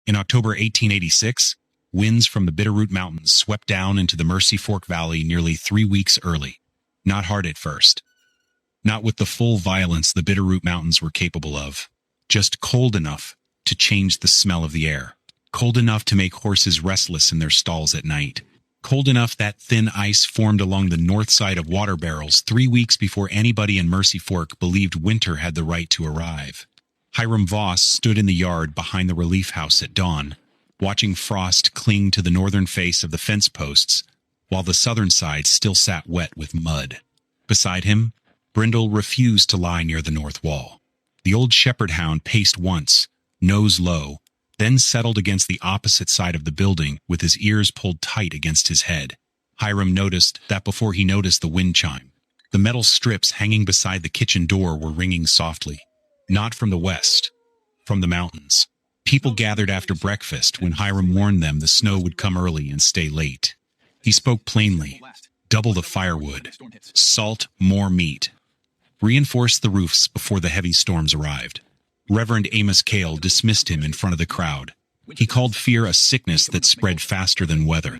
In October 1886, winds from the Bitterroot Mountains swept down into the Mertcy Fork Valley nearly 3 weeks early. Not hard at first. Not with the full violence the Bitterroot Mountains were capable of. Just cold enough to change the smell of the air. Cold enough to make horses restless in their stalls at night. Cold enough that thin ice formed along the north side of water barrels 3 weeks before anybody in Mertcy Fork believed winter had the right to arrive. Hyram Voss stood in the yard behind the relief house at dawn, watching frost cling to the northern face of the fence posts, while the southern side still sat wet with mud. Beside him, Brindle refused to lie near the north wall. The old shepherd hound paced once, nose low, then settled against the opposite side of the building with his ears pulled tight against his head. Hyram noticed that before he noticed the wind chime. The metal strips hanging beside the kitchen door were ringing softly. Not from the west, from the mountains. People gathered after breakfast when Hyram warned them the snow would come early and stay late. He spoke plainly. Double the firewood. Salt more meat. Reinforce the roofs before the heavy storms arrived. Reverend Amos Kale dismissed him in front of the crowd. He called fear a sickness that spread faster than weather.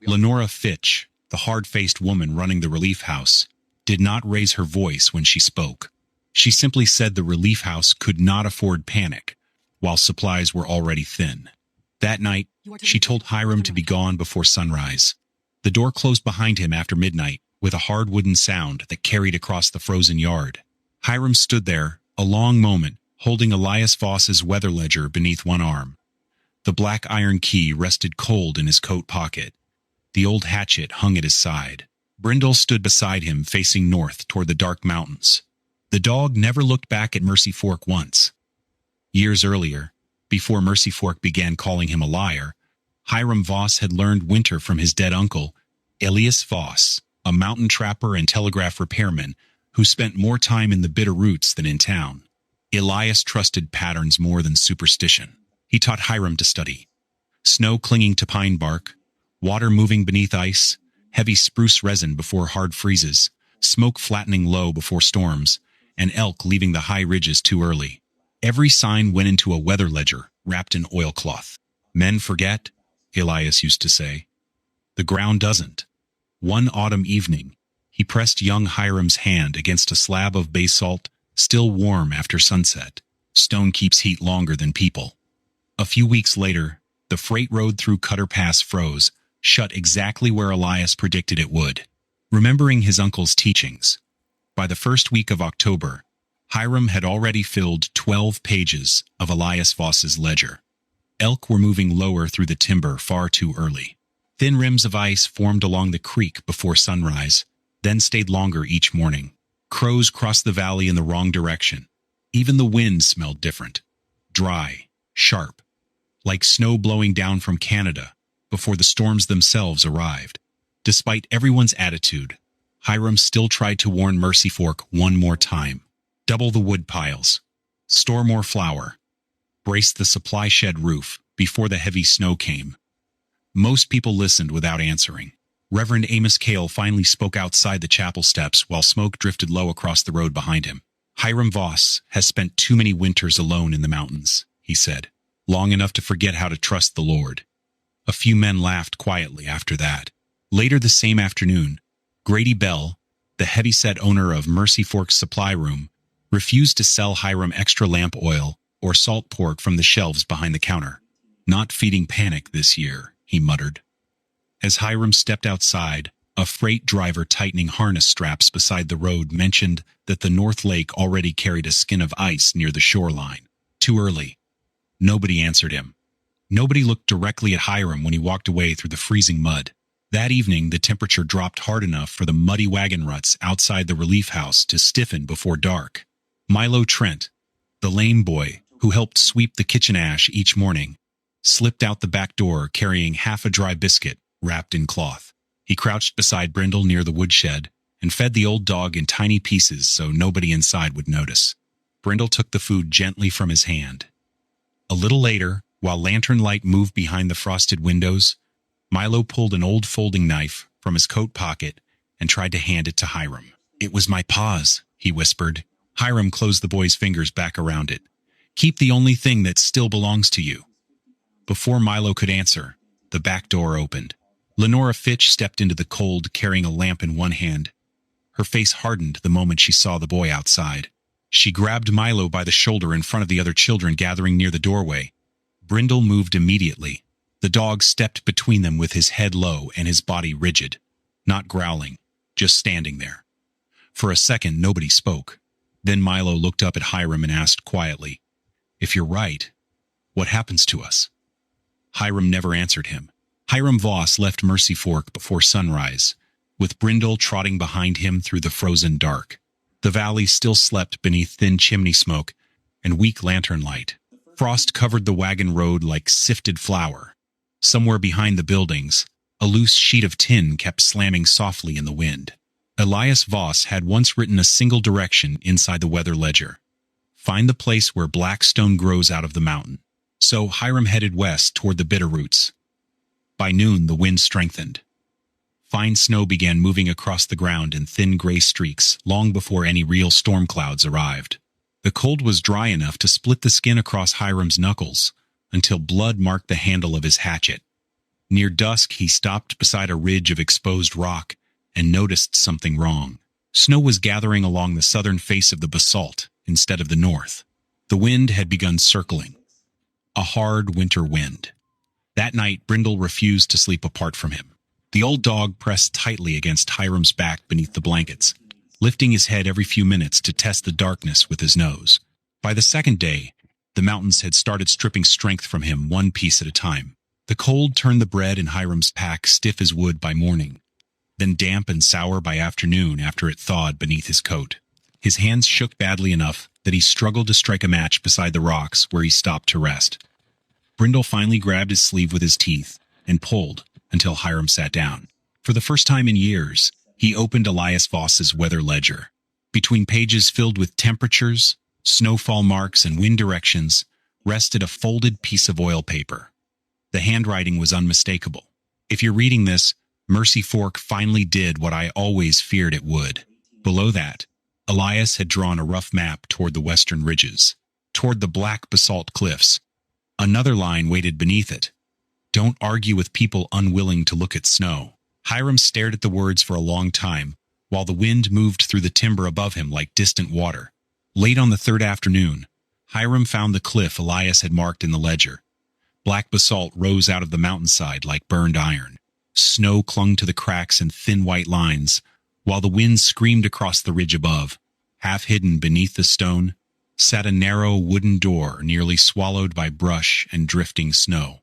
Lenora Fitch, the hard-faced woman running the relief house, did not raise her voice when she spoke. She simply said the relief house could not afford panic, while supplies were already thin. That night, she told Hyram to be gone before sunrise. The door closed behind him after midnight, with a hard wooden sound that carried across the frozen yard. Hyram stood there, a long moment, holding Elias Voss's weather ledger beneath one arm. The black iron key rested cold in his coat pocket. The old hatchet hung at his side. Brindle stood beside him, facing north toward the dark mountains. The dog never looked back at Mertcy Fork once. Years earlier, before Mertcy Fork began calling him a liar, Hyram Voss had learned winter from his dead uncle, Elias Voss, a mountain trapper and telegraph repairman who spent more time in the Bitterroots than in town. Elias trusted patterns more than superstition. He taught Hyram to study. Snow clinging to pine bark, water moving beneath ice, heavy spruce resin before hard freezes, smoke flattening low before storms, and elk leaving the high ridges too early. Every sign went into a weather ledger wrapped in oilcloth. Men forget, Elias used to say. The ground doesn't. One autumn evening, he pressed young Hyram's hand against a slab of basalt, still warm after sunset. Stone keeps heat longer than people. A few weeks later, the freight road through Cutter Pass froze, shut exactly where Elias predicted it would. Remembering his uncle's teachings, by the first week of October, Hyram had already filled 12 pages of Elias Voss's ledger. Elk were moving lower through the timber far too early. Thin rims of ice formed along the creek before sunrise, then stayed longer each morning. Crows crossed the valley in the wrong direction. Even the wind smelled different. Dry, sharp, like snow blowing down from Canada before the storms themselves arrived. Despite everyone's attitude, Hyram still tried to warn Mertcy Fork one more time. Double the wood piles. Store more flour. Brace the supply shed roof before the heavy snow came. Most people listened without answering. Reverend Amos Kale finally spoke outside the chapel steps while smoke drifted low across the road behind him. Hyram Voss has spent too many winters alone in the mountains, he said, long enough to forget how to trust the Lord. A few men laughed quietly after that. Later the same afternoon, Grady Bell, the heavy-set owner of Mertcy Fork's supply room, refused to sell Hyram extra lamp oil or salt pork from the shelves behind the counter. Not feeding panic this year, he muttered. As Hyram stepped outside, a freight driver tightening harness straps beside the road mentioned that the North Lake already carried a skin of ice near the shoreline. Too early. Nobody answered him. Nobody looked directly at Hyram when he walked away through the freezing mud. That evening, the temperature dropped hard enough for the muddy wagon ruts outside the relief house to stiffen before dark. Milo Trent, the lame boy who helped sweep the kitchen ash each morning, slipped out the back door carrying half a dry biscuit wrapped in cloth. He crouched beside Brindle near the woodshed and fed the old dog in tiny pieces so nobody inside would notice. Brindle took the food gently from his hand. A little later, while lantern light moved behind the frosted windows, Milo pulled an old folding knife from his coat pocket and tried to hand it to Hyram. "It was my paws," he whispered. Hyram closed the boy's fingers back around it. "Keep the only thing that still belongs to you." Before Milo could answer, the back door opened. Lenora Fitch stepped into the cold, carrying a lamp in one hand. Her face hardened the moment she saw the boy outside. She grabbed Milo by the shoulder in front of the other children gathering near the doorway. Brindle moved immediately. The dog stepped between them with his head low and his body rigid, not growling, just standing there. For a second, nobody spoke. Then Milo looked up at Hyram and asked quietly, "If you're right, what happens to us?" Hyram never answered him. Hyram Voss left Mertcy Fork before sunrise, with Brindle trotting behind him through the frozen dark. The valley still slept beneath thin chimney smoke and weak lantern light. Frost covered the wagon road like sifted flour. Somewhere behind the buildings, a loose sheet of tin kept slamming softly in the wind. Elias Voss had once written a single direction inside the weather ledger: find the place where black stone grows out of the mountain. So Hyram headed west toward the bitter roots. By noon, the wind strengthened. Fine snow began moving across the ground in thin gray streaks long before any real storm clouds arrived. The cold was dry enough to split the skin across Hyram's knuckles until blood marked the handle of his hatchet. Near dusk, he stopped beside a ridge of exposed rock and noticed something wrong. Snow was gathering along the southern face of the basalt instead of the north. The wind had begun circling. A hard winter wind. That night, Brindle refused to sleep apart from him. The old dog pressed tightly against Hyram's back beneath the blankets, lifting his head every few minutes to test the darkness with his nose. By the second day, the mountains had started stripping strength from him one piece at a time. The cold turned the bread in Hyram's pack stiff as wood by morning, then damp and sour by afternoon after it thawed beneath his coat. His hands shook badly enough that he struggled to strike a match beside the rocks where he stopped to rest. Brindle finally grabbed his sleeve with his teeth and pulled until Hyram sat down. For the first time in years, he opened Elias Voss's weather ledger. Between pages filled with temperatures, snowfall marks, and wind directions, rested a folded piece of oil paper. The handwriting was unmistakable. If you're reading this, Mertcy Fork finally did what I always feared it would. Below that, Elias had drawn a rough map toward the western ridges, toward the black basalt cliffs. Another line waited beneath it: "Don't argue with people unwilling to look at snow." Hyram stared at the words for a long time, while the wind moved through the timber above him like distant water. Late on the third afternoon, Hyram found the cliff Elias had marked in the ledger. Black basalt rose out of the mountainside like burned iron. Snow clung to the cracks in thin white lines, while the wind screamed across the ridge above. Half hidden beneath the stone sat a narrow wooden door nearly swallowed by brush and drifting snow.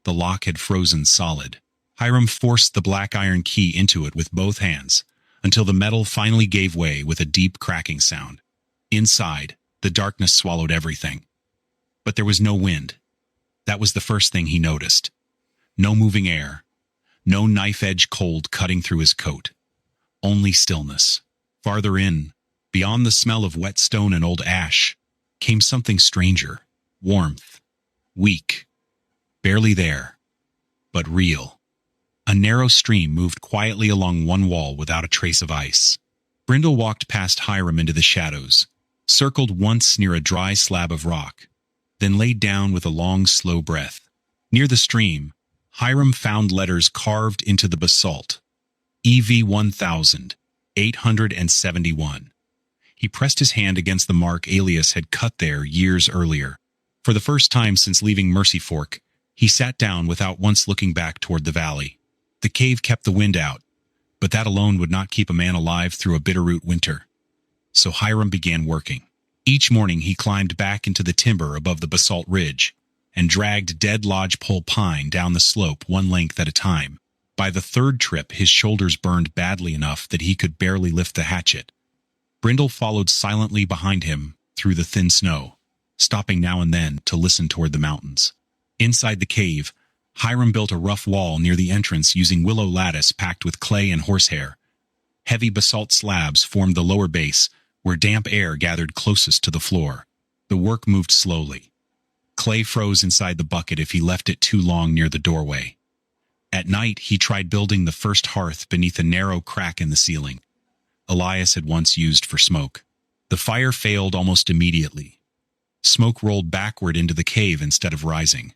The lock had frozen solid. Hyram forced the black iron key into it with both hands until the metal finally gave way with a deep cracking sound. Inside, the darkness swallowed everything. But there was no wind. That was the first thing he noticed. No moving air. No knife-edge cold cutting through his coat. Only stillness. Farther in, beyond the smell of wet stone and old ash, came something stranger. Warmth. Weak. Barely there. But real. A narrow stream moved quietly along one wall without a trace of ice. Brindle walked past Hyram into the shadows, circled once near a dry slab of rock, then laid down with a long, slow breath. Near the stream, Hyram found letters carved into the basalt. EV 1871. He pressed his hand against the mark Elias had cut there years earlier. For the first time since leaving Mertcy Fork, he sat down without once looking back toward the valley. The cave kept the wind out, but that alone would not keep a man alive through a bitterroot winter. So Hyram began working. Each morning he climbed back into the timber above the basalt ridge and dragged dead lodgepole pine down the slope one length at a time. By the third trip, his shoulders burned badly enough that he could barely lift the hatchet. Brindle followed silently behind him through the thin snow, stopping now and then to listen toward the mountains. Inside the cave, Hyram built a rough wall near the entrance using willow lattice packed with clay and horsehair. Heavy basalt slabs formed the lower base, where damp air gathered closest to the floor. The work moved slowly. Clay froze inside the bucket if he left it too long near the doorway. At night, he tried building the first hearth beneath a narrow crack in the ceiling Elias had once used for smoke. The fire failed almost immediately. Smoke rolled backward into the cave instead of rising.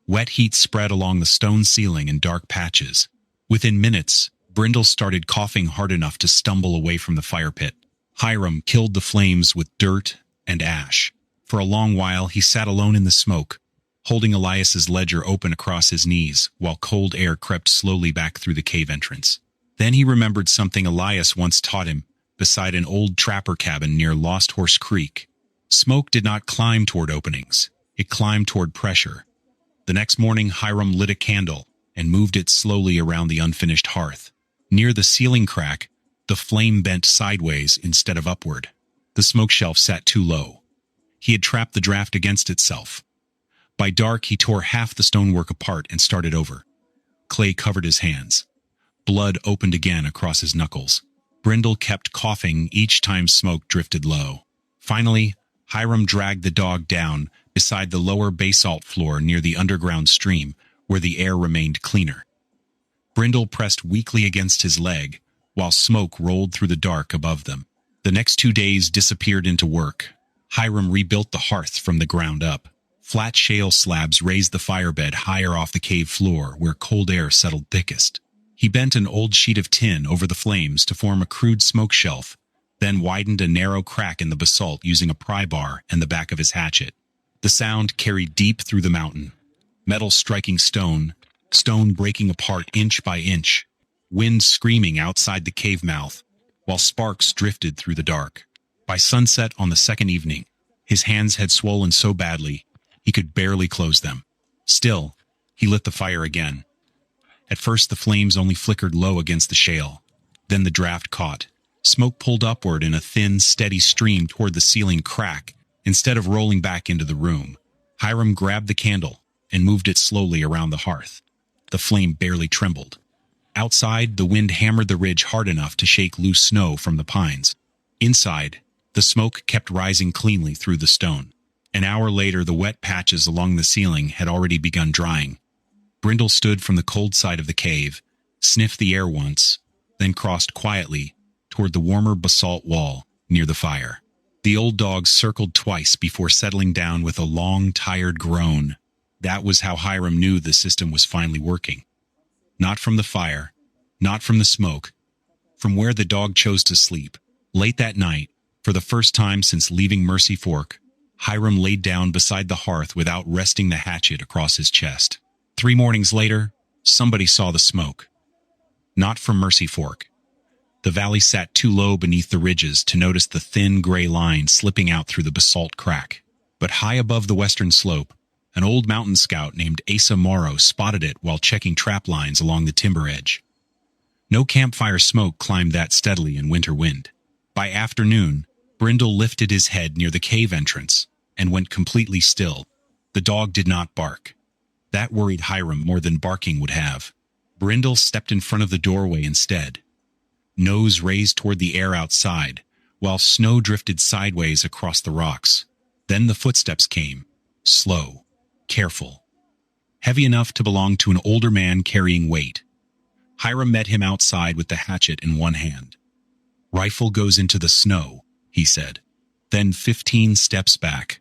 Wet heat spread along the stone ceiling in dark patches. Within minutes, Brindle started coughing hard enough to stumble away from the fire pit. Hyram killed the flames with dirt and ash. For a long while, he sat alone in the smoke, holding Elias's ledger open across his knees, while cold air crept slowly back through the cave entrance. Then he remembered something Elias once taught him, beside an old trapper cabin near Lost Horse Creek. Smoke did not climb toward openings. It climbed toward pressure. The next morning, Hyram lit a candle and moved it slowly around the unfinished hearth. Near the ceiling crack, the flame bent sideways instead of upward. The smoke shelf sat too low. He had trapped the draft against itself. By dark, he tore half the stonework apart and started over. Clay covered his hands. Blood opened again across his knuckles. Brindle kept coughing each time smoke drifted low. Finally, Hyram dragged the dog down beside the lower basalt floor near the underground stream, where the air remained cleaner. Brindle pressed weakly against his leg, while smoke rolled through the dark above them. The next 2 days disappeared into work. Hyram rebuilt the hearth from the ground up. Flat shale slabs raised the firebed higher off the cave floor, where cold air settled thickest. He bent an old sheet of tin over the flames to form a crude smoke shelf, then widened a narrow crack in the basalt using a pry bar and the back of his hatchet. The sound carried deep through the mountain. Metal striking stone, stone breaking apart inch by inch, wind screaming outside the cave mouth, while sparks drifted through the dark. By sunset on the second evening, his hands had swollen so badly he could barely close them. Still, he lit the fire again. At first the flames only flickered low against the shale. Then the draft caught. Smoke pulled upward in a thin, steady stream toward the ceiling crack, instead of rolling back into the room. Hyram grabbed the candle and moved it slowly around the hearth. The flame barely trembled. Outside, the wind hammered the ridge hard enough to shake loose snow from the pines. Inside, the smoke kept rising cleanly through the stone. An hour later, the wet patches along the ceiling had already begun drying. Brindle stood from the cold side of the cave, sniffed the air once, then crossed quietly toward the warmer basalt wall near the fire. The old dog circled twice before settling down with a long, tired groan. That was how Hyram knew the system was finally working. Not from the fire, not from the smoke, from where the dog chose to sleep. Late that night, for the first time since leaving Mertcy Fork, Hyram laid down beside the hearth without resting the hatchet across his chest. 3 mornings later, somebody saw the smoke. Not from Mertcy Fork. The valley sat too low beneath the ridges to notice the thin gray line slipping out through the basalt crack. But high above the western slope, an old mountain scout named Asa Morrow spotted it while checking trap lines along the timber edge. No campfire smoke climbed that steadily in winter wind. By afternoon, Brindle lifted his head near the cave entrance and went completely still. The dog did not bark. That worried Hyram more than barking would have. Brindle stepped in front of the doorway instead, nose raised toward the air outside, while snow drifted sideways across the rocks. Then the footsteps came, slow, careful, heavy enough to belong to an older man carrying weight. Hyram met him outside with the hatchet in one hand. "Rifle goes into the snow," he said, then 15 steps back.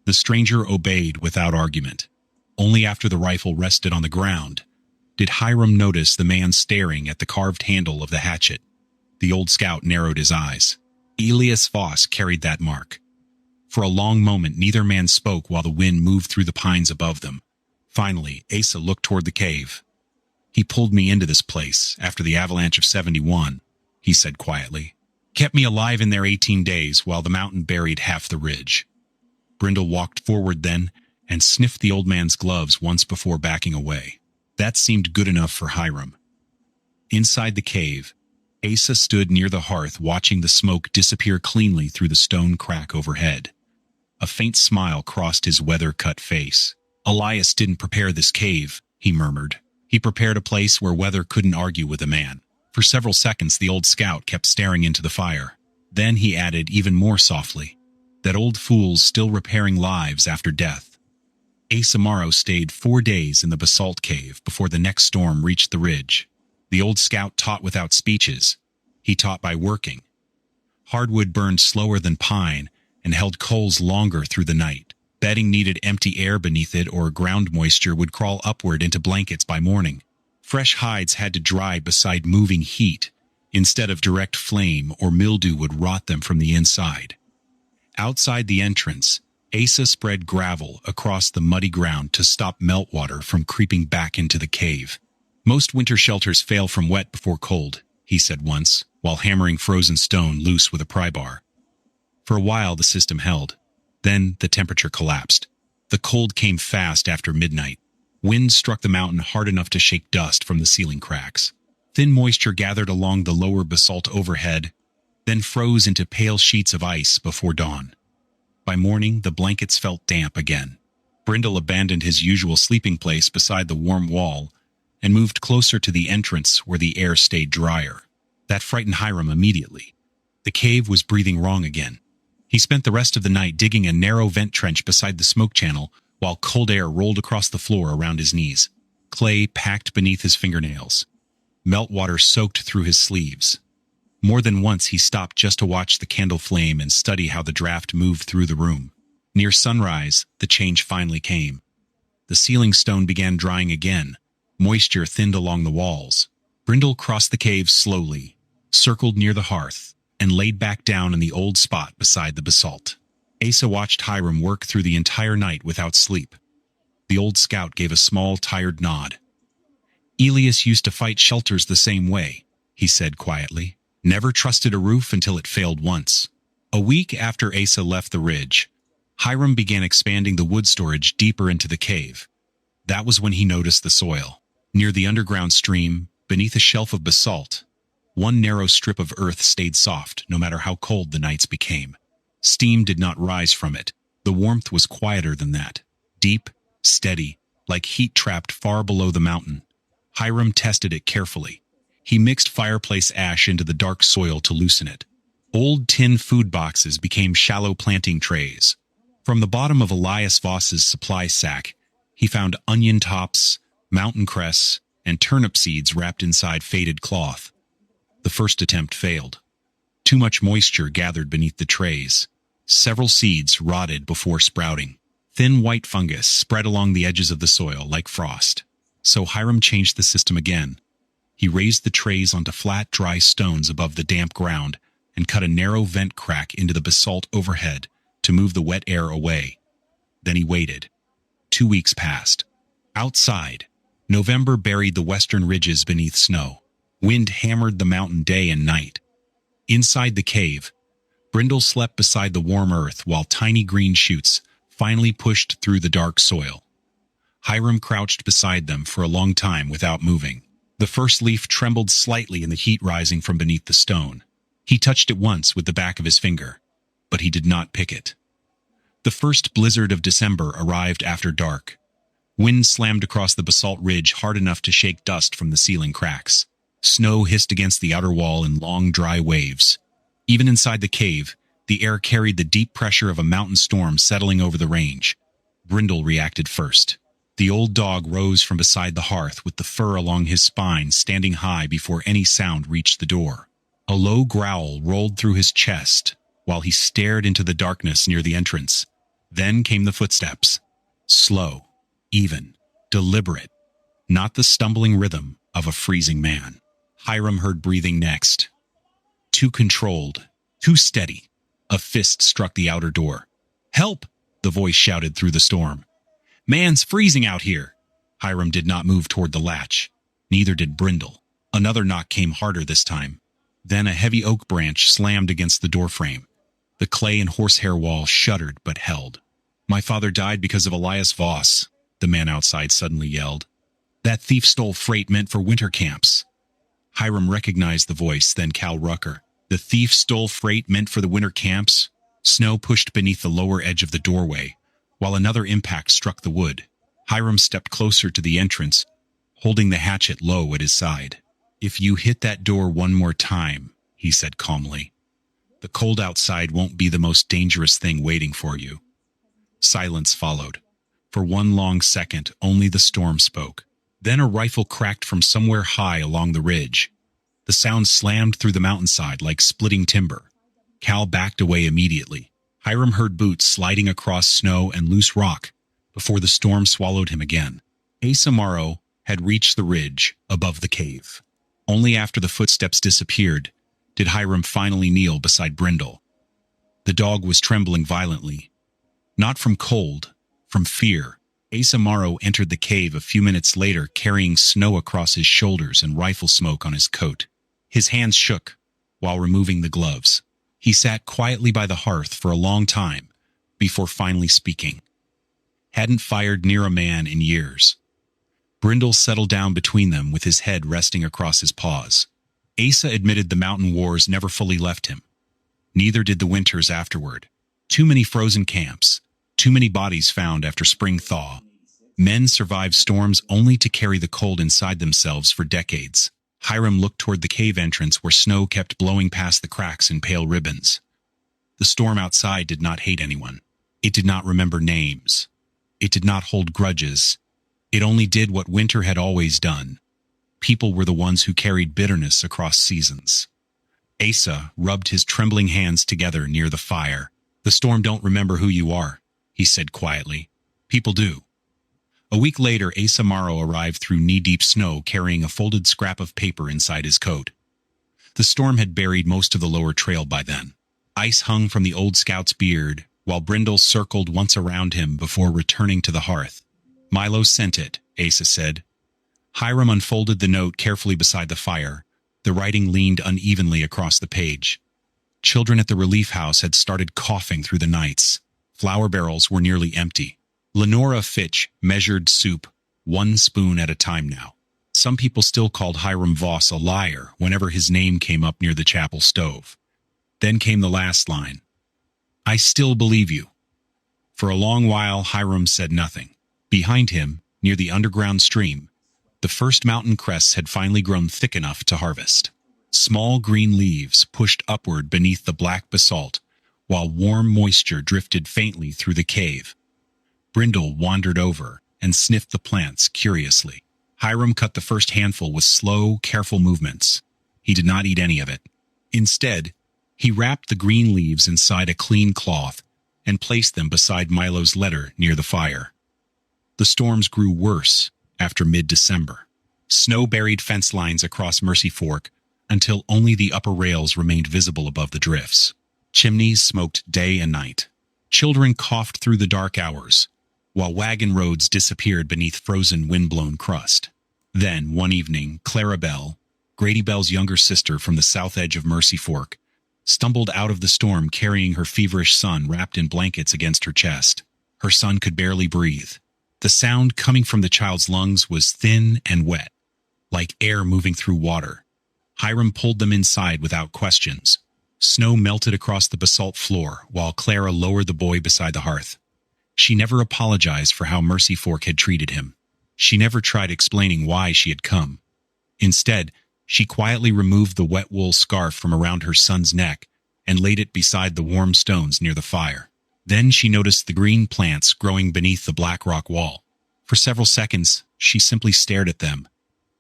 The stranger obeyed without argument. Only after the rifle rested on the ground did Hyram notice the man staring at the carved handle of the hatchet. The old scout narrowed his eyes. Elias Voss carried that mark. For a long moment, neither man spoke while the wind moved through the pines above them. Finally, Asa looked toward the cave. "He pulled me into this place after the avalanche of 71, he said quietly. "Kept me alive in there 18 days while the mountain buried half the ridge." Brindle walked forward then and sniffed the old man's gloves once before backing away. That seemed good enough for Hyram. Inside the cave, Asa stood near the hearth watching the smoke disappear cleanly through the stone crack overhead. A faint smile crossed his weather-cut face. "Elias didn't prepare this cave," he murmured. "He prepared a place where weather couldn't argue with a man." For several seconds the old scout kept staring into the fire. Then he added even more softly, "That old fool's still repairing lives after death." Asa Morrow stayed 4 days in the basalt cave before the next storm reached the ridge. The old scout taught without speeches. He taught by working. Hardwood burned slower than pine and held coals longer through the night. Bedding needed empty air beneath it, or ground moisture would crawl upward into blankets by morning. Fresh hides had to dry beside moving heat, instead of direct flame, or mildew would rot them from the inside. Outside the entrance, Asa spread gravel across the muddy ground to stop meltwater from creeping back into the cave. "Most winter shelters fail from wet before cold," he said once, while hammering frozen stone loose with a pry bar. For a while the system held. Then the temperature collapsed. The cold came fast after midnight. Wind struck the mountain hard enough to shake dust from the ceiling cracks. Thin moisture gathered along the lower basalt overhead, then froze into pale sheets of ice before dawn. By morning, the blankets felt damp again. Brindle abandoned his usual sleeping place beside the warm wall and moved closer to the entrance where the air stayed drier. That frightened Hyram immediately. The cave was breathing wrong again. He spent the rest of the night digging a narrow vent trench beside the smoke channel while cold air rolled across the floor around his knees. Clay packed beneath his fingernails. Meltwater soaked through his sleeves. More than once he stopped just to watch the candle flame and study how the draft moved through the room. Near sunrise, the change finally came. The ceiling stone began drying again. Moisture thinned along the walls. Brindle crossed the cave slowly, circled near the hearth, and laid back down in the old spot beside the basalt. Asa watched Hyram work through the entire night without sleep. The old scout gave a small, tired nod. "Elias used to fight shelters the same way," he said quietly. "Never trusted a roof until it failed once." A week after Asa left the ridge, Hyram began expanding the wood storage deeper into the cave. That was when he noticed the soil. Near the underground stream, beneath a shelf of basalt, one narrow strip of earth stayed soft no matter how cold the nights became. Steam did not rise from it. The warmth was quieter than that. Deep, steady, like heat trapped far below the mountain. Hyram tested it carefully. He mixed fireplace ash into the dark soil to loosen it. Old tin food boxes became shallow planting trays. From the bottom of Elias Voss's supply sack, he found onion tops, mountain cress, and turnip seeds wrapped inside faded cloth. The first attempt failed. Too much moisture gathered beneath the trays. Several seeds rotted before sprouting. Thin white fungus spread along the edges of the soil like frost. So Hyram changed the system again. He raised the trays onto flat, dry stones above the damp ground and cut a narrow vent crack into the basalt overhead to move the wet air away. Then he waited. 2 weeks passed. Outside, November buried the western ridges beneath snow. Wind hammered the mountain day and night. Inside the cave, Brindle slept beside the warm earth while tiny green shoots finally pushed through the dark soil. Hyram crouched beside them for a long time without moving. The first leaf trembled slightly in the heat rising from beneath the stone. He touched it once with the back of his finger, but he did not pick it. The first blizzard of December arrived after dark. Wind slammed across the basalt ridge hard enough to shake dust from the ceiling cracks. Snow hissed against the outer wall in long, dry waves. Even inside the cave, the air carried the deep pressure of a mountain storm settling over the range. Brindle reacted first. The old dog rose from beside the hearth with the fur along his spine standing high before any sound reached the door. A low growl rolled through his chest while he stared into the darkness near the entrance. Then came the footsteps. Slow, even, deliberate, not the stumbling rhythm of a freezing man. Hyram heard breathing next. Too controlled, too steady. A fist struck the outer door. "Help!" the voice shouted through the storm. "Man's freezing out here." Hyram did not move toward the latch. Neither did Brindle. Another knock came harder this time. Then a heavy oak branch slammed against the doorframe. The clay and horsehair wall shuddered but held. "My father died because of Elias Voss," the man outside suddenly yelled. "That thief stole freight meant for winter camps." Hyram recognized the voice, then Cal Rucker. The thief stole freight meant for the winter camps. Snow pushed beneath the lower edge of the doorway, while another impact struck the wood. Hyram stepped closer to the entrance, holding the hatchet low at his side. "If you hit that door one more time," he said calmly, "the cold outside won't be the most dangerous thing waiting for you." Silence followed. For one long second, only the storm spoke. Then a rifle cracked from somewhere high along the ridge. The sound slammed through the mountainside like splitting timber. Cal backed away immediately. Hyram heard boots sliding across snow and loose rock before the storm swallowed him again. Asa Morrow had reached the ridge above the cave. Only after the footsteps disappeared did Hyram finally kneel beside Brindle. The dog was trembling violently. Not from cold, from fear. Asa Morrow entered the cave a few minutes later carrying snow across his shoulders and rifle smoke on his coat. His hands shook while removing the gloves. He sat quietly by the hearth for a long time before finally speaking. Hadn't fired near a man in years. Brindle settled down between them with his head resting across his paws. Asa admitted the mountain wars never fully left him. Neither did the winters afterward. Too many frozen camps, too many bodies found after spring thaw. Men survived storms only to carry the cold inside themselves for decades. Hyram looked toward the cave entrance where snow kept blowing past the cracks in pale ribbons. The storm outside did not hate anyone. It did not remember names. It did not hold grudges. It only did what winter had always done. People were the ones who carried bitterness across seasons. Asa rubbed his trembling hands together near the fire. "The storm don't remember who you are," he said quietly. "People do." A week later, Asa Morrow arrived through knee-deep snow carrying a folded scrap of paper inside his coat. The storm had buried most of the lower trail by then. Ice hung from the old scout's beard, while Brindle circled once around him before returning to the hearth. "Milo sent it," Asa said. Hyram unfolded the note carefully beside the fire. The writing leaned unevenly across the page. Children at the relief house had started coughing through the nights. Flour barrels were nearly empty. Lenora Fitch measured soup 1 spoon at a time now. Some people still called Hyram Voss a liar whenever his name came up near the chapel stove. Then came the last line. "I still believe you." For a long while, Hyram said nothing. Behind him, near the underground stream, the first mountain crests had finally grown thick enough to harvest. Small green leaves pushed upward beneath the black basalt, while warm moisture drifted faintly through the cave. Brindle wandered over and sniffed the plants curiously. Hyram cut the first handful with slow, careful movements. He did not eat any of it. Instead, he wrapped the green leaves inside a clean cloth and placed them beside Milo's letter near the fire. The storms grew worse after mid-December. Snow buried fence lines across Mertcy Fork until only the upper rails remained visible above the drifts. Chimneys smoked day and night. Children coughed through the dark hours, while wagon roads disappeared beneath frozen wind-blown crust. Then, one evening, Clara Bell, Grady Bell's younger sister from the south edge of Mertcy Fork, stumbled out of the storm carrying her feverish son wrapped in blankets against her chest. Her son could barely breathe. The sound coming from the child's lungs was thin and wet, like air moving through water. Hyram pulled them inside without questions. Snow melted across the basalt floor while Clara lowered the boy beside the hearth. She never apologized for how Mertcy Fork had treated him. She never tried explaining why she had come. Instead, she quietly removed the wet wool scarf from around her son's neck and laid it beside the warm stones near the fire. Then she noticed the green plants growing beneath the black rock wall. For several seconds, she simply stared at them.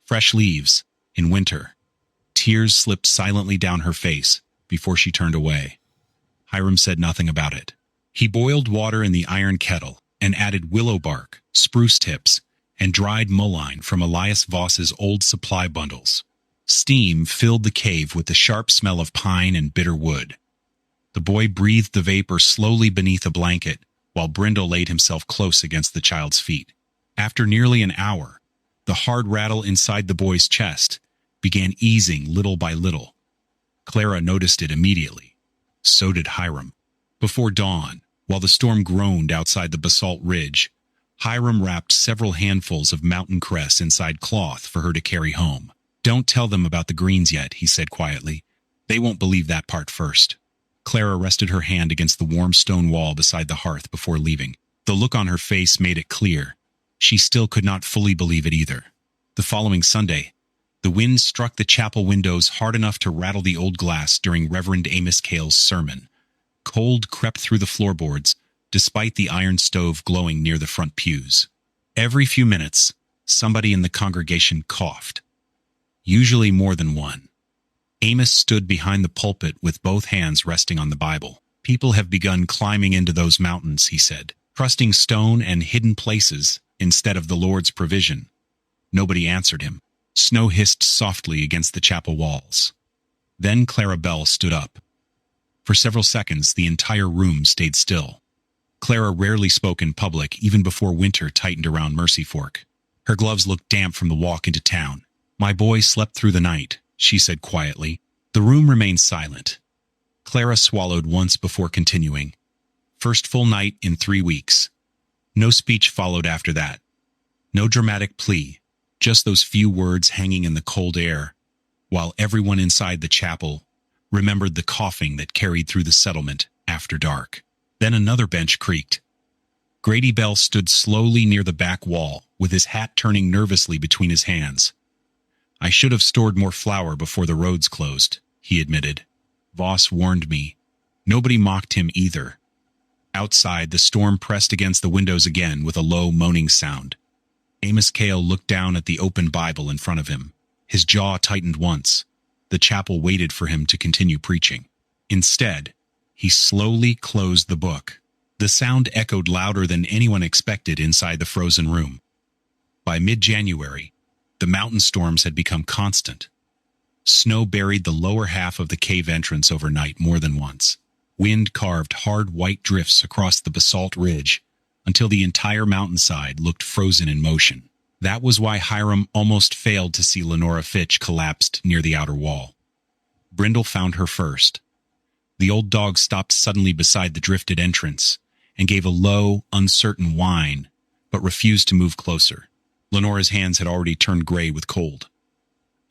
Fresh leaves, in winter. Tears slipped silently down her face before she turned away. Hyram said nothing about it. He boiled water in the iron kettle and added willow bark, spruce tips, and dried mullein from Elias Voss's old supply bundles. Steam filled the cave with the sharp smell of pine and bitter wood. The boy breathed the vapor slowly beneath a blanket, while Brindle laid himself close against the child's feet. After nearly an hour, the hard rattle inside the boy's chest began easing little by little. Clara noticed it immediately. So did Hyram. Before dawn, while the storm groaned outside the basalt ridge, Hyram wrapped several handfuls of mountain cress inside cloth for her to carry home. "Don't tell them about the greens yet," he said quietly. "They won't believe that part first." Clara rested her hand against the warm stone wall beside the hearth before leaving. The look on her face made it clear. She still could not fully believe it either. The following Sunday, the wind struck the chapel windows hard enough to rattle the old glass during Reverend Amos Kale's sermon. Cold crept through the floorboards, despite the iron stove glowing near the front pews. Every few minutes, somebody in the congregation coughed. Usually more than one. Amos stood behind the pulpit with both hands resting on the Bible. People have begun climbing into those mountains, he said, trusting stone and hidden places instead of the Lord's provision. Nobody answered him. Snow hissed softly against the chapel walls. Then Clara Bell stood up. For several seconds, the entire room stayed still. Clara rarely spoke in public, even before winter tightened around Mertcy Fork. Her gloves looked damp from the walk into town. "My boy slept through the night," she said quietly. The room remained silent. Clara swallowed once before continuing. "First full night in 3 weeks. No speech followed after that. No dramatic plea, just those few words hanging in the cold air, while everyone inside the chapel remembered the coughing that carried through the settlement after dark." Then another bench creaked. Grady Bell stood slowly near the back wall, with his hat turning nervously between his hands. "I should have stored more flour before the roads closed," he admitted. "Voss warned me." Nobody mocked him either. Outside, the storm pressed against the windows again with a low, moaning sound. Amos Kale looked down at the open Bible in front of him. His jaw tightened once. The chapel waited for him to continue preaching. Instead, he slowly closed the book. The sound echoed louder than anyone expected inside the frozen room. By mid-January, the mountain storms had become constant. Snow buried the lower half of the cave entrance overnight more than once. Wind carved hard white drifts across the basalt ridge until the entire mountainside looked frozen in motion. That was why Hyram almost failed to see Lenora Fitch collapsed near the outer wall. Brindle found her first. The old dog stopped suddenly beside the drifted entrance and gave a low, uncertain whine, but refused to move closer. Lenora's hands had already turned gray with cold.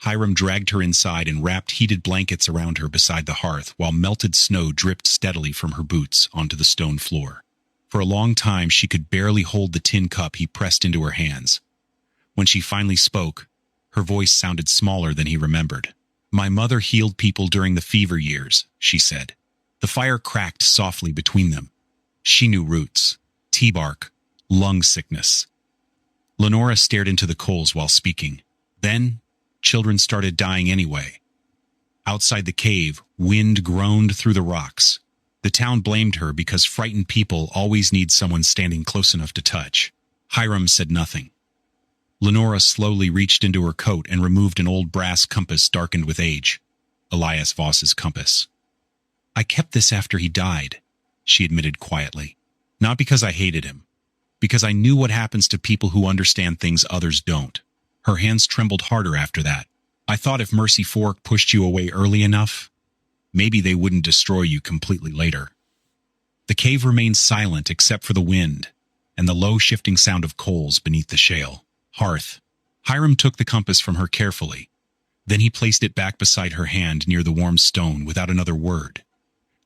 Hyram dragged her inside and wrapped heated blankets around her beside the hearth while melted snow dripped steadily from her boots onto the stone floor. For a long time, she could barely hold the tin cup he pressed into her hands. When she finally spoke, her voice sounded smaller than he remembered. "My mother healed people during the fever years," she said. The fire cracked softly between them. She knew roots, tea bark, lung sickness. Lenora stared into the coals while speaking. Then, children started dying anyway. Outside the cave, wind groaned through the rocks. The town blamed her because frightened people always need someone standing close enough to touch. Hyram said nothing. Lenora slowly reached into her coat and removed an old brass compass darkened with age. Elias Voss's compass. "I kept this after he died," she admitted quietly. "Not because I hated him. Because I knew what happens to people who understand things others don't." Her hands trembled harder after that. "I thought if Mertcy Fork pushed you away early enough, maybe they wouldn't destroy you completely later." The cave remained silent except for the wind and the low shifting sound of coals beneath the shale. Hearth. Hyram took the compass from her carefully. Then he placed it back beside her hand near the warm stone without another word.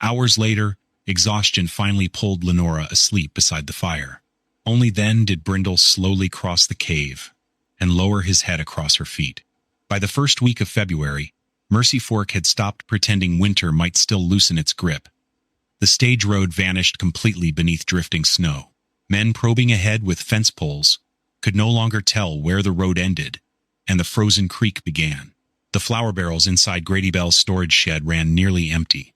Hours later, exhaustion finally pulled Lenora asleep beside the fire. Only then did Brindle slowly cross the cave and lower his head across her feet. By the first week of February, Mertcy Fork had stopped pretending winter might still loosen its grip. The stage road vanished completely beneath drifting snow. Men probing ahead with fence poles could no longer tell where the road ended and the frozen creek began. The flour barrels inside Grady Bell's storage shed ran nearly empty.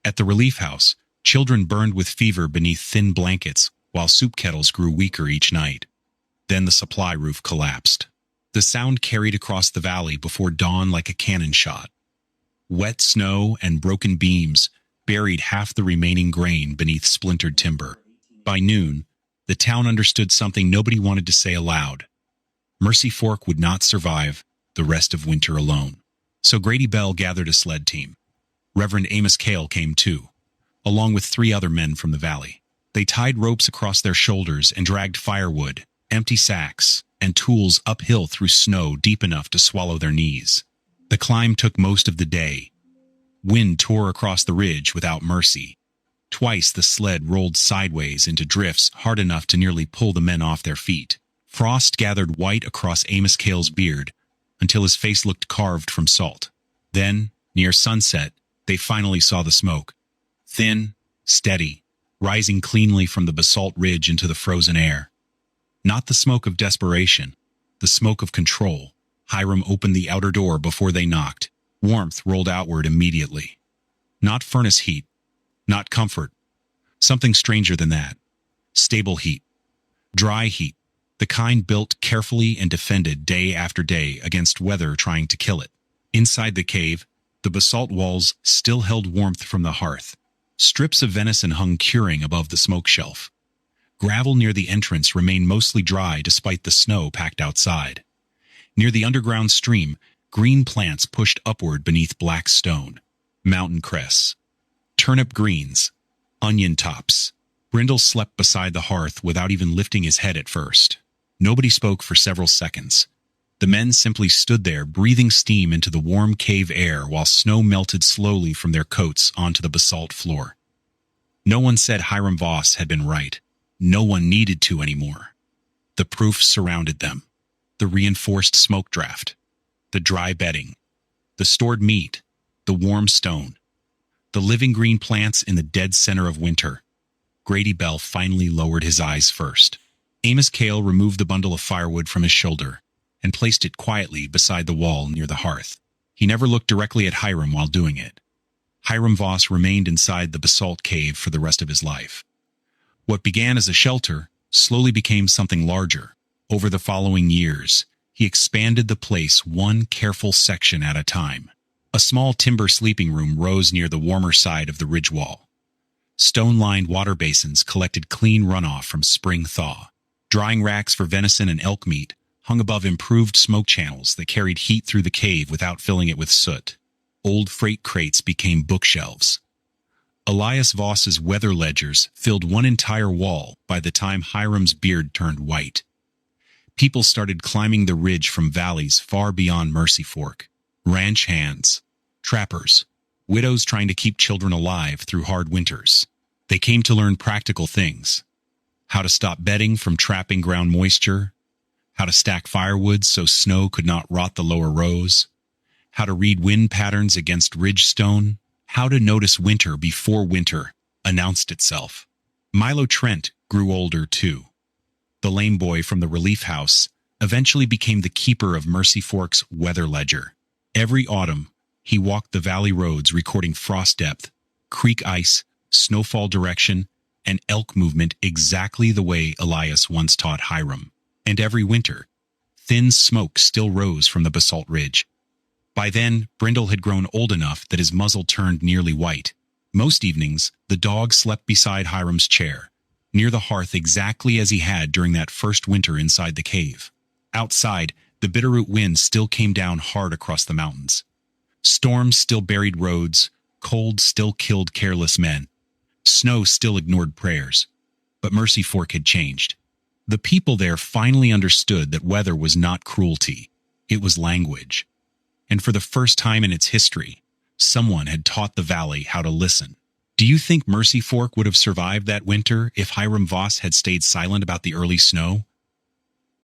At the relief house, children burned with fever beneath thin blankets while soup kettles grew weaker each night. Then the supply roof collapsed. The sound carried across the valley before dawn like a cannon shot. Wet snow and broken beams buried half the remaining grain beneath splintered timber. By noon, the town understood something nobody wanted to say aloud. Mertcy Fork would not survive the rest of winter alone. So Grady Bell gathered a sled team. Reverend Amos Kale came too, along with 3 other men from the valley. They tied ropes across their shoulders and dragged firewood, empty sacks, and tools uphill through snow deep enough to swallow their knees. The climb took most of the day. Wind tore across the ridge without mercy. Twice the sled rolled sideways into drifts hard enough to nearly pull the men off their feet. Frost gathered white across Amos Kale's beard until his face looked carved from salt. Then, near sunset, they finally saw the smoke. Thin, steady, rising cleanly from the basalt ridge into the frozen air. Not the smoke of desperation, the smoke of control. Hyram opened the outer door before they knocked. Warmth rolled outward immediately. Not furnace heat, Not comfort. Something stranger than that. Stable heat. Dry heat. The kind built carefully and defended day after day against weather trying to kill it. Inside the cave, the basalt walls still held warmth from the hearth. Strips of venison hung curing above the smoke shelf. Gravel near the entrance remained mostly dry despite the snow packed outside. Near the underground stream, green plants pushed upward beneath black stone. Mountain cress. Turnip greens. Onion tops. Brindle slept beside the hearth without even lifting his head at first. Nobody spoke for several seconds. The men simply stood there, breathing steam into the warm cave air while snow melted slowly from their coats onto the basalt floor. No one said Hyram Voss had been right. No one needed to anymore. The proof surrounded them. The reinforced smoke draft. The dry bedding. The stored meat. The warm stone. The living green plants in the dead center of winter. Grady Bell finally lowered his eyes first. Amos Kale removed the bundle of firewood from his shoulder and placed it quietly beside the wall near the hearth. He never looked directly at Hyram while doing it. Hyram Voss remained inside the basalt cave for the rest of his life. What began as a shelter slowly became something larger. Over the following years, he expanded the place one careful section at a time. A small timber sleeping room rose near the warmer side of the ridge wall. Stone-lined water basins collected clean runoff from spring thaw. Drying racks for venison and elk meat hung above improved smoke channels that carried heat through the cave without filling it with soot. Old freight crates became bookshelves. Elias Voss's weather ledgers filled one entire wall by the time Hyram's beard turned white. People started climbing the ridge from valleys far beyond Mertcy Fork. Ranch hands, trappers, widows trying to keep children alive through hard winters. They came to learn practical things. How to stop bedding from trapping ground moisture. How to stack firewood so snow could not rot the lower rows. How to read wind patterns against ridge stone. How to notice winter before winter announced itself. Milo Trent grew older too. The lame boy from the relief house eventually became the keeper of Mertcy Fork's weather ledger. Every autumn, he walked the valley roads recording frost depth, creek ice, snowfall direction, and elk movement exactly the way Elias once taught Hyram. And every winter, thin smoke still rose from the basalt ridge. By then, Brindle had grown old enough that his muzzle turned nearly white. Most evenings, the dog slept beside Hyram's chair, near the hearth exactly as he had during that first winter inside the cave. Outside, the bitterroot wind still came down hard across the mountains. Storms still buried roads, cold still killed careless men. Snow still ignored prayers. But Mertcy Fork had changed. The people there finally understood that weather was not cruelty. It was language. And for the first time in its history, someone had taught the valley how to listen. Do you think Mertcy Fork would have survived that winter if Hyram Voss had stayed silent about the early snow?